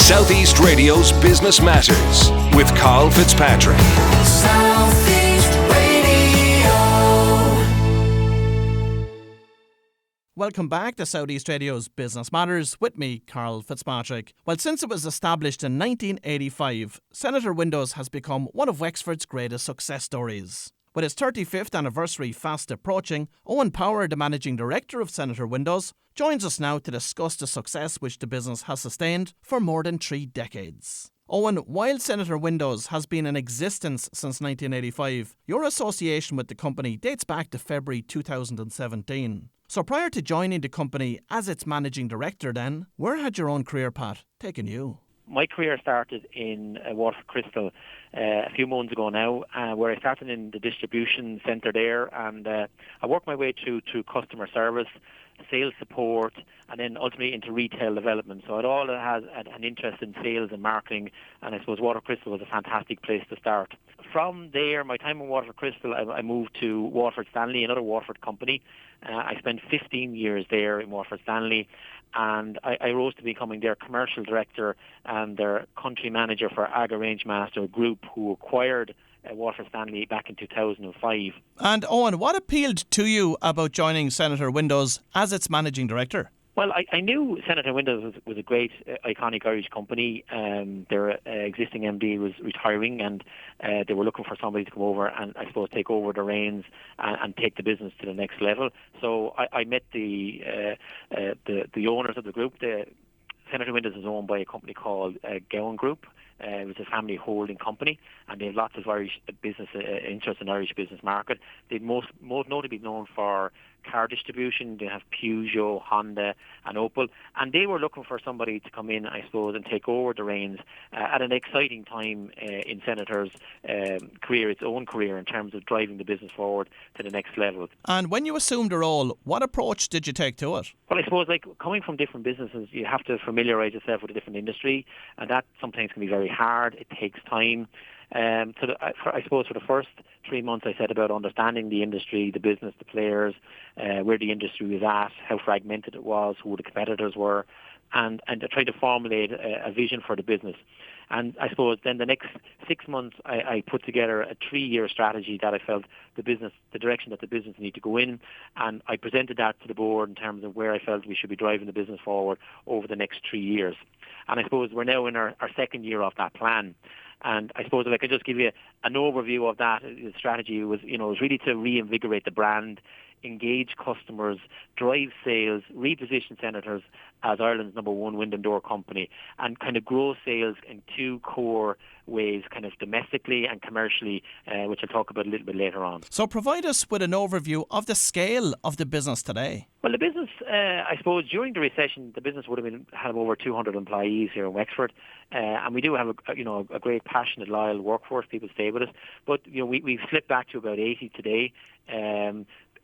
Southeast Radio's Business Matters with Karl Fitzpatrick. Southeast Radio. Welcome back to Southeast Radio's Business Matters with me, Karl Fitzpatrick. Well, since it was established in 1985, Senator Windows has become one of Wexford's greatest success stories. With its 35th anniversary fast approaching, Owen Power, the Managing Director of Senator Windows, joins us now to discuss the success which the business has sustained for more than 3 decades. Owen, while Senator Windows has been in existence since 1985, your association with the company dates back to February 2017. So prior to joining the company as its Managing Director then, where had your own career path taken you? My career started in Waterford Crystal a few months ago now, where I started in the distribution centre there, and I worked my way through customer service, sales support, and then ultimately into retail development. So it all has an interest in sales and marketing, and I suppose Waterford Crystal was a fantastic place to start. From there, my time in Waterford Crystal, I moved to Waterford Stanley, another Waterford company. I spent 15 years there in Waterford Stanley, and I rose to becoming their commercial director and their country manager for Aga Range Master Group, who acquired Waterford Stanley back in 2005. And Owen, what appealed to you about joining Senator Windows as its Managing Director? Well, I knew Senator Windows was a great, iconic Irish company. Their existing MD was retiring, and they were looking for somebody to come over and, I suppose, take over the reins and take the business to the next level. So I met the owners of the group. Senator Windows is owned by a company called Gowan Group. It was a family holding company, and they have lots of Irish business interest in the Irish business market. They'd most notably known for car distribution. They have Peugeot, Honda, and Opel, and they were looking for somebody to come in, I suppose, and take over the reins at an exciting time in Senator's career, its own career, in terms of driving the business forward to the next level. And when you assumed the role, what approach did you take to it? Well, I suppose, like, coming from different businesses, you have to familiarise yourself with a different industry, and that sometimes can be very hard. It takes time. I suppose for the first 3 months I set about understanding the industry, the business, the players, where the industry was at, how fragmented it was, who the competitors were, and to try to formulate a vision for the business. And I suppose then the next 6 months I put together a 3-year strategy that I felt the direction that the business needed to go in, and I presented that to the board in terms of where I felt we should be driving the business forward over the next 3 years. And I suppose we're now in our second year of that plan. And I suppose if I could just give you an overview of that, the strategy was really to reinvigorate the brand, engage customers, drive sales, reposition Senators as Ireland's number 1 window and door company, and kind of grow sales in 2 core ways, kind of domestically and commercially, which I'll talk about a little bit later on. So provide us with an overview of the scale of the business today. Well, the business, I suppose, during the recession, the business would have had over 200 employees here in Wexford, and we do have a great, passionate, loyal workforce. People stay with us, but we've slipped back to about 80 today.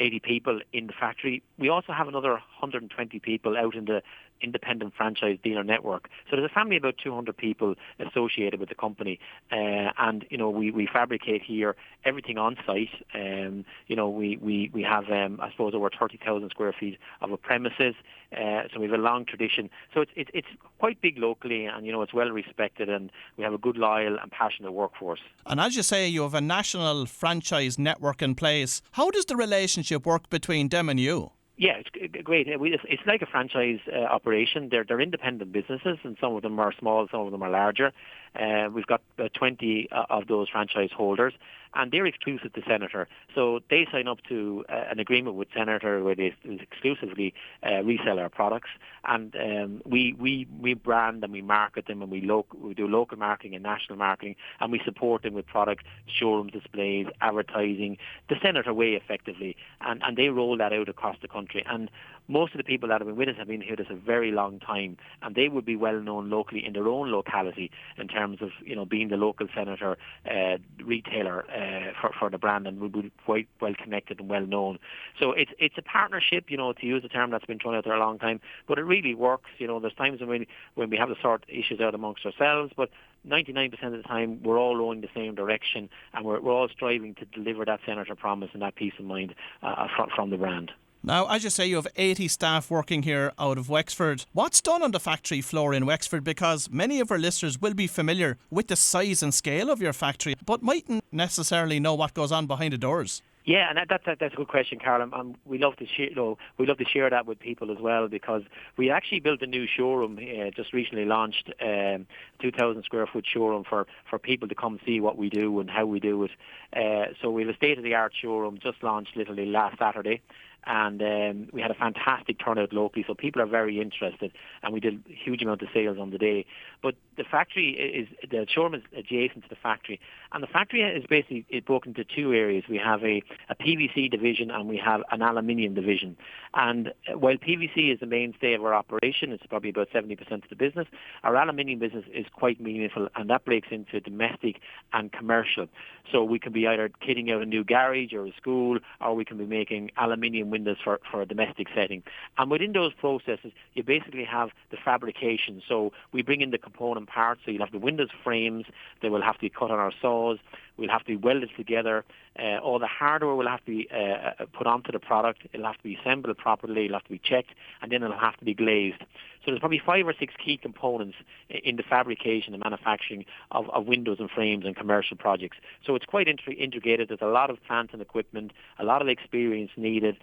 80 people in the factory. We also have another 120 people out in the independent franchise dealer network. So there's a family of about 200 people associated with the company, and we fabricate here everything on site. We have I suppose over 30,000 square feet of a premises, so we have a long tradition. So it's quite big locally, and it's well respected, and we have a good, loyal and passionate workforce. And as you say, you have a national franchise network in place. How does the relationship work between them and you? Yeah, it's great. It's like a franchise operation. They're independent businesses, and some of them are small, some of them are larger. We've got 20 of those franchise holders, and they're exclusive to Senator. So they sign up to an agreement with Senator where they exclusively resell our products, and we brand and we market them, and we do local marketing and national marketing, and we support them with product, showroom displays, advertising, the Senator way effectively, and they roll that out across the country. And most of the people that have been with us have been here this a very long time, and they would be well known locally in their own locality in terms of being the local Senator retailer for the brand, and would be quite well connected and well known. So it's a partnership, to use a term that's been thrown out there a long time, but it really works. There's times when we have to sort issues out amongst ourselves, but 99% of the time we're all rowing the same direction, and we're all striving to deliver that Senator promise and that peace of mind from the brand. Now, as you say, you have 80 staff working here out of Wexford. What's done on the factory floor in Wexford? Because many of our listeners will be familiar with the size and scale of your factory, but mightn't necessarily know what goes on behind the doors. Yeah, and that's a good question, Carl. We love to share that with people as well, because we actually built a new showroom, just recently launched, 2,000 square foot showroom for people to come see what we do and how we do it. So we have a state of the art showroom just launched literally last Saturday. And we had a fantastic turnout locally, so people are very interested, and we did a huge amount of sales on the day. But the showroom is adjacent to the factory, and the factory is basically broken into two areas. We have a PVC division and we have an aluminium division. And while PVC is the mainstay of our operation, it's probably about 70% of the business, our aluminium business is quite meaningful, and that breaks into domestic and commercial. So we can be either kitting out a new garage or a school, or we can be making aluminium windows for a domestic setting. And within those processes, you basically have the fabrication. So we bring in the component parts. So you'll have the windows frames. They will have to be cut on our saws. We'll have to be welded together. All the hardware will have to be put onto the product. It'll have to be assembled properly. It'll have to be checked. And then it'll have to be glazed. So there's probably 5 or 6 key components in the fabrication and manufacturing of windows and frames and commercial projects. So it's quite integrated. There's a lot of plant and equipment, a lot of experience needed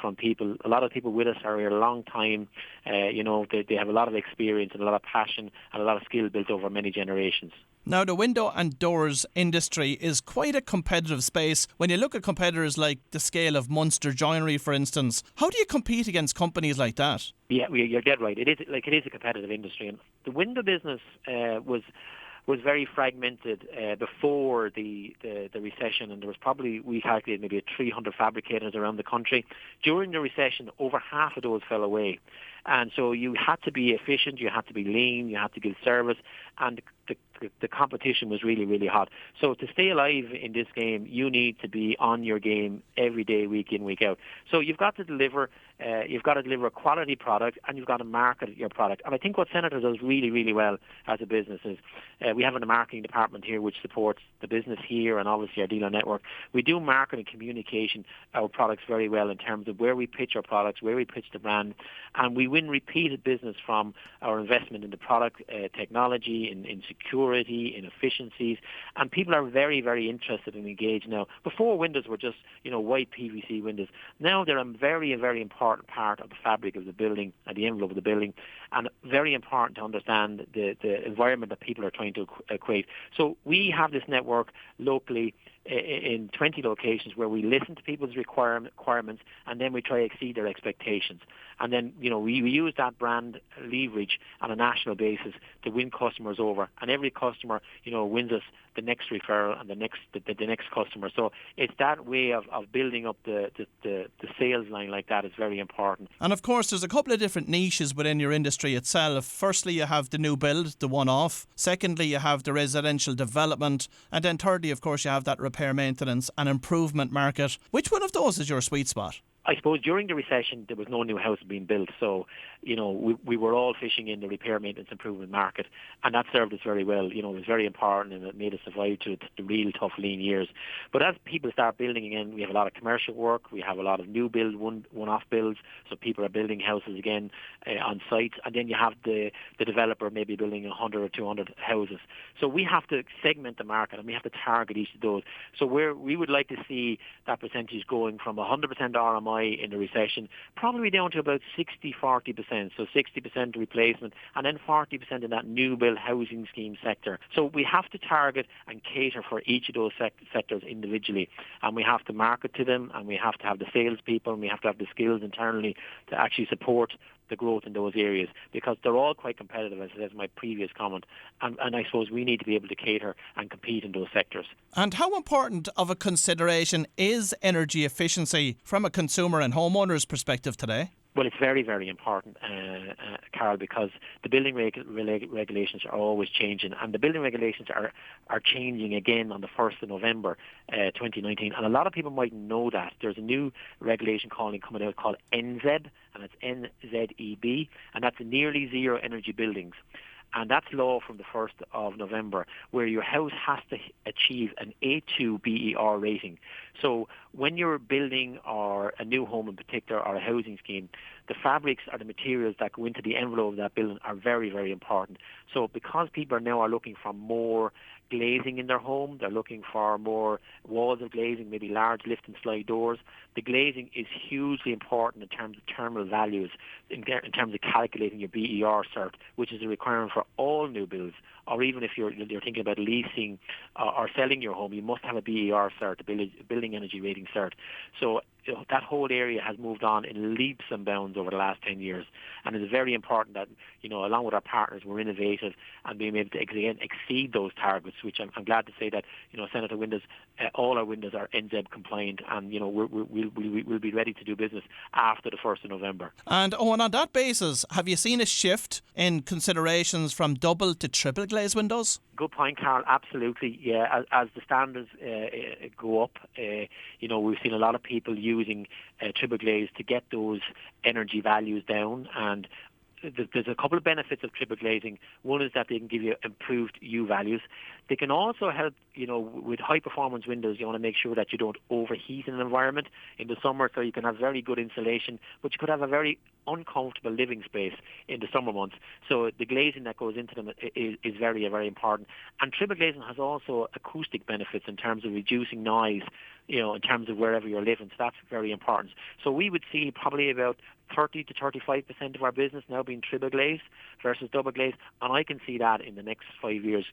from people. A lot of people with us are here a long time. They have a lot of experience and a lot of passion and a lot of skill built over many generations. Now, the window and doors industry is quite a competitive space. When you look at competitors like the scale of Munster Joinery, for instance, how do you compete against companies like that? Yeah, you're dead right. It is a competitive industry, and the window business was very fragmented before the recession, and there was probably, we calculated, maybe 300 fabricators around the country. During the recession, over half of those fell away. And so you had to be efficient, you had to be lean, you had to give service, and the competition was really, really hot. So to stay alive in this game, you need to be on your game every day, week in, week out. So you've got to deliver a quality product, and you've got to market your product. And I think what Senator does really, really well as a business is we have a marketing department here which supports the business here and obviously our dealer network. We do marketing communication our products very well in terms of where we pitch our products, where we pitch the brand, and we win repeated business from our investment in the product technology, in security, in efficiencies, and people are very, very interested and engaged now. Before, windows were just white PVC windows. Now they're a very, very important part of the fabric of the building and the envelope of the building, and very important to understand the environment that people are trying to equate. So we have this network locally in 20 locations where we listen to people's requirements, and then we try to exceed their expectations. And then, we use that brand leverage on a national basis to win customers over. And every customer, wins us the next referral and the next customer. So it's that way of building up the sales line like that is very important. And of course, there's a couple of different niches within your industry itself. Firstly, you have the new build, the one-off. Secondly, you have the residential development. And then thirdly, of course, you have that repair, maintenance and improvement market. Which one of those is your sweet spot? I suppose during the recession, there was no new house being built. So, we were all fishing in the repair, maintenance, improvement market. And that served us very well. It was very important, and it made us survive to the real tough, lean years. But as people start building again, we have a lot of commercial work. We have a lot of new build, one-off builds. So people are building houses again on site. And then you have the developer maybe building 100 or 200 houses. So we have to segment the market, and we have to target each of those. So we would like to see that percentage going from 100% RMI in the recession, probably down to about 60-40%. So 60% replacement, and then 40% in that new build housing scheme sector. So we have to target and cater for each of those sectors individually, and we have to market to them, and we have to have the salespeople, and we have to have the skills internally to actually support the growth in those areas, because they're all quite competitive, as my previous comment, and I suppose we need to be able to cater and compete in those sectors. And how important of a consideration is energy efficiency from a consumer and homeowner's perspective today? Well, it's very, very important, Karl, because the building regulations are always changing, and the building regulations are changing again on the 1st of November 2019. And a lot of people mightn't know that. There's a new regulation coming out called NZEB, and it's NZEB, and that's nearly zero energy buildings. and that's law from the 1st of November, where your house has to achieve an A2 BER rating. So when you're building or a new home in particular or a housing scheme, the fabrics or the materials that go into the envelope of that building are very, very important. So because people now are looking for more glazing in their home, they're looking for more walls of glazing, maybe large lift and slide doors, the glazing is hugely important in terms of thermal values, in terms of calculating your BER cert, which is a requirement for all new builds, or even if you're thinking about leasing or selling your home, you must have a BER cert, a building energy rating cert. So that whole area has moved on in leaps and bounds over the last 10 years, and it's very important that, along with our partners, we're innovative and being able to again exceed those targets, which I'm glad to say that, Senator Windows, all our windows are NZEB compliant, and, we'll be ready to do business after the 1st of November. And Owen, on that basis, have you seen a shift in considerations from double to triple glazed windows? Good point, Karl. Absolutely. Yeah, as the standards go up, we've seen a lot of people using triple glaze to get those energy values down, and there's a couple of benefits of triple glazing. One is that they can give you improved U values. They can also help, with high performance windows, you want to make sure that you don't overheat an environment in the summer, so you can have very good insulation, but you could have a very uncomfortable living space in the summer months. So the glazing that goes into them is very, very important. And triple glazing has also acoustic benefits in terms of reducing noise, in terms of wherever you're living. So that's very important. So we would see probably about 30 to 35% of our business now being triple glazed versus double glazed, and I can see that in the next 5 years,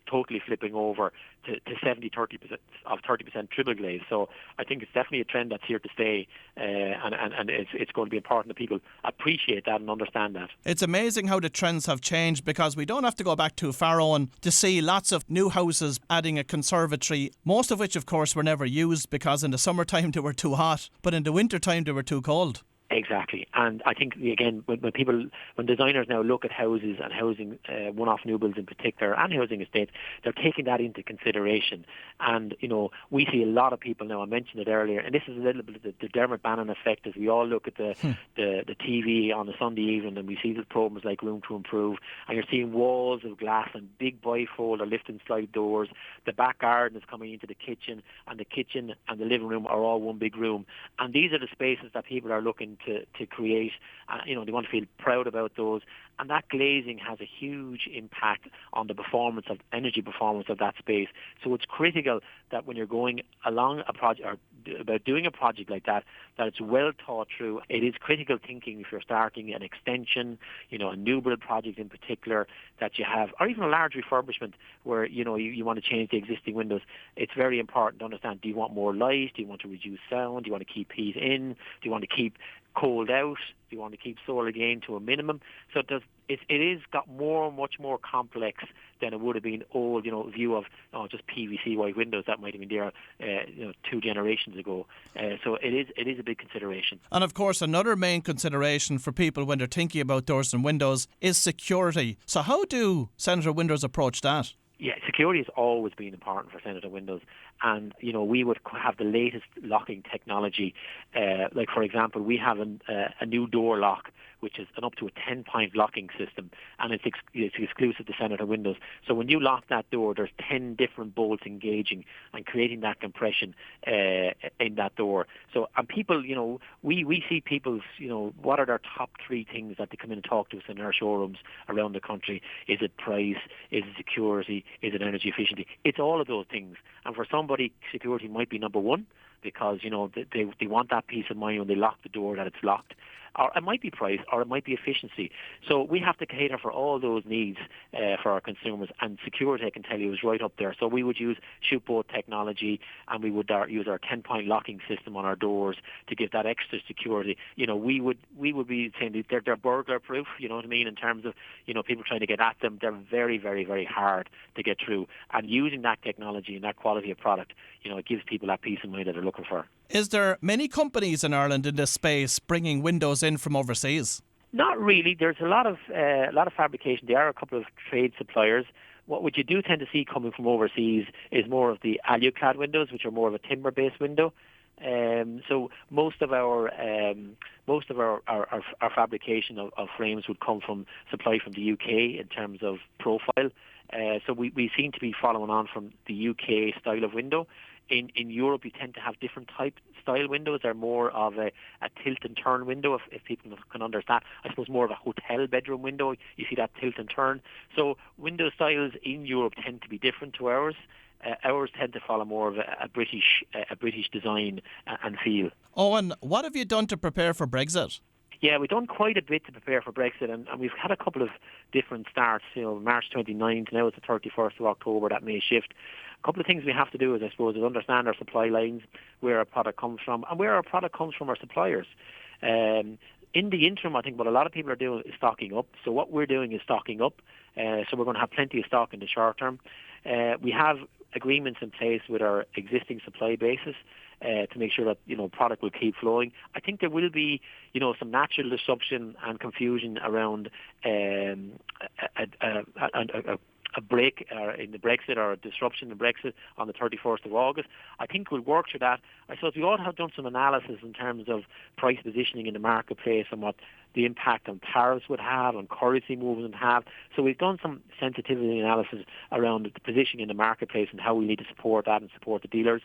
totally flipping over to 30% triple glazed. So I think it's definitely a trend that's here to stay, and it's going to be important that people appreciate that and understand that. It's amazing how the trends have changed, because we don't have to go back too far, Owen, to see lots of new houses adding a conservatory, most of which, of course, were never used because in the summertime they were too hot, but in the wintertime they were too cold. Exactly, and I think again when designers now look at houses and housing, one-off new builds in particular, and housing estates, they're taking that into consideration. And we see a lot of people now. I mentioned it earlier, and this is a little bit of the Dermot Bannon effect, as we all look at the TV on a Sunday evening, and we see the programs like Room to Improve, and you're seeing walls of glass and big bifold or lift and slide doors. The back garden is coming into the kitchen and the living room are all one big room, and these are the spaces that people are looking to create. They want to feel proud about those, and that glazing has a huge impact on the energy performance of that space. So it's critical that when you're going along a project or about doing a project like that it's well thought through. It is critical thinking if you're starting an extension, a new build project in particular that you have, or even a large refurbishment where you want to change the existing windows. It's very important to understand: do you want more light? Do you want to reduce sound? Do you want to keep heat in? Do you want to keep cold out? Do you want to keep solar gain to a minimum? So it is got much more complex than it would have been old, view of just PVC white windows that might have been there, 2 generations ago. So it is a big consideration. And of course, another main consideration for people when they're thinking about doors and windows is security. So how do Senator Windows approach that? Yeah, security has always been important for Senator Windows, and we would have the latest locking technology. Like for example, we have a new door lock which is up to a 10-point locking system, and it's exclusive to Senator Windows. So when you lock that door, there's 10 different bolts engaging and creating that compression in that door. So, and people, we see people's, what are their top 3 things that they come in and talk to us in our showrooms around the country? Is it price? Is it security? Is it energy efficiency? It's all of those things. And for somebody, security might be number 1, because they want that peace of mind when they lock the door that it's locked. Or it might be price, or it might be efficiency. So we have to cater for all those needs for our consumers, and security, I can tell you, is right up there. So we would use shoot-bolt technology, and we would use our 10-point locking system on our doors to give that extra security. We would be saying they're burglar-proof, you know what I mean, in terms of, people trying to get at them. They're very, very, very hard to get through. And using that technology and that quality of product, it gives people that peace of mind that they're looking for. Is there many companies in Ireland in this space bringing windows in from overseas? Not really. There's a lot of fabrication. There are a couple of trade suppliers. What you do tend to see coming from overseas is more of the aluclad windows, which are more of a timber-based window. So most of our fabrication of frames would come from supply from the UK in terms of profile. So we seem to be following on from the UK style of window. In Europe, you tend to have different type style windows. They're more of a tilt and turn window, if people can understand. I suppose more of a hotel bedroom window. You see that tilt and turn. So window styles in Europe tend to be different to ours. Ours tend to follow more of a British design and feel. Owen, what have you done to prepare for Brexit? Yeah, we've done quite a bit to prepare for Brexit, and we've had a couple of different starts. March 29th, now it's the 31st of October, that may shift. A couple of things we have to do is understand our supply lines, where our product comes from, and where our product comes from our suppliers. In the interim, I think what a lot of people are doing is stocking up. So what we're doing is stocking up. So we're going to have plenty of stock in the short term. We have agreements in place with our existing supply bases to make sure that product will keep flowing. I think there will be some natural disruption and confusion around a break in the Brexit, or a disruption in Brexit on the 31st of August. I think we'll work through that. I suppose we ought to have done some analysis in terms of price positioning in the marketplace and what the impact on tariffs would have, on currency movement would have. So we've done some sensitivity analysis around the positioning in the marketplace and how we need to support that and support the dealers.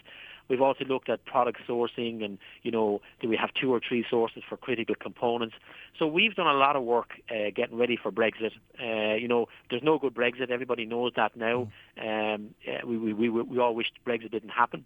We've also looked at product sourcing and, do we have 2 or 3 sources for critical components? So we've done a lot of work getting ready for Brexit. There's no good Brexit. Everybody knows that now. We all wished Brexit didn't happen.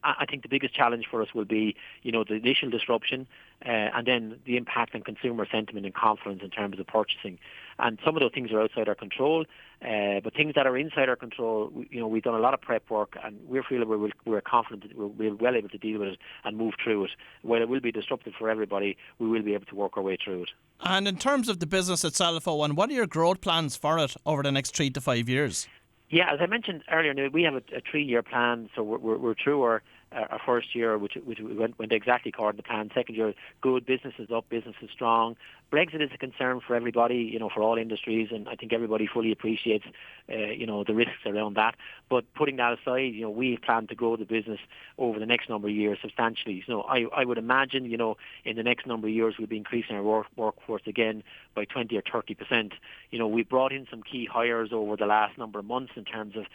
I think the biggest challenge for us will be, the initial disruption and then the impact on consumer sentiment and confidence in terms of purchasing. And some of those things are outside our control, but things that are inside our control, we've done a lot of prep work, and we're feeling we're confident that we're well able to deal with it and move through it. While it will be disruptive for everybody, we will be able to work our way through it. And in terms of the business itself, Owen, what are your growth plans for it over the next 3 to 5 years? Yeah, as I mentioned earlier, we have a 3-year plan, so we're through our first year, which went exactly according to plan. Second year, good, business is up, business is strong. Brexit is a concern for everybody, for all industries, and I think everybody fully appreciates, the risks around that. But putting that aside, we plan to grow the business over the next number of years substantially. So I would imagine, in the next number of years, we'll be increasing our workforce again by 20 or 30%. We brought in some key hires over the last number of months in terms of,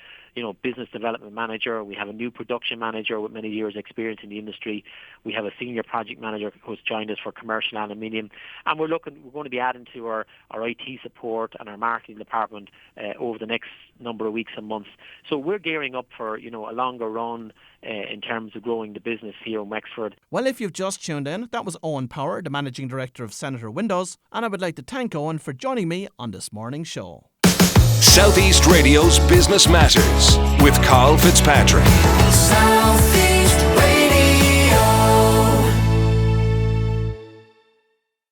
business development manager. We have a new production manager with many years' experience in the industry. We have a senior project manager who's joined us for commercial aluminium, and we're going to be adding to our IT support and our marketing department over the next number of weeks and months. So we're gearing up for a longer run in terms of growing the business here in Wexford. Well, if you've just tuned in, that was Owen Power, the Managing Director of Senator Windows, and I would like to thank Owen for joining me on this morning's show. Southeast Radio's Business Matters with Karl Fitzpatrick. Southeast Radio.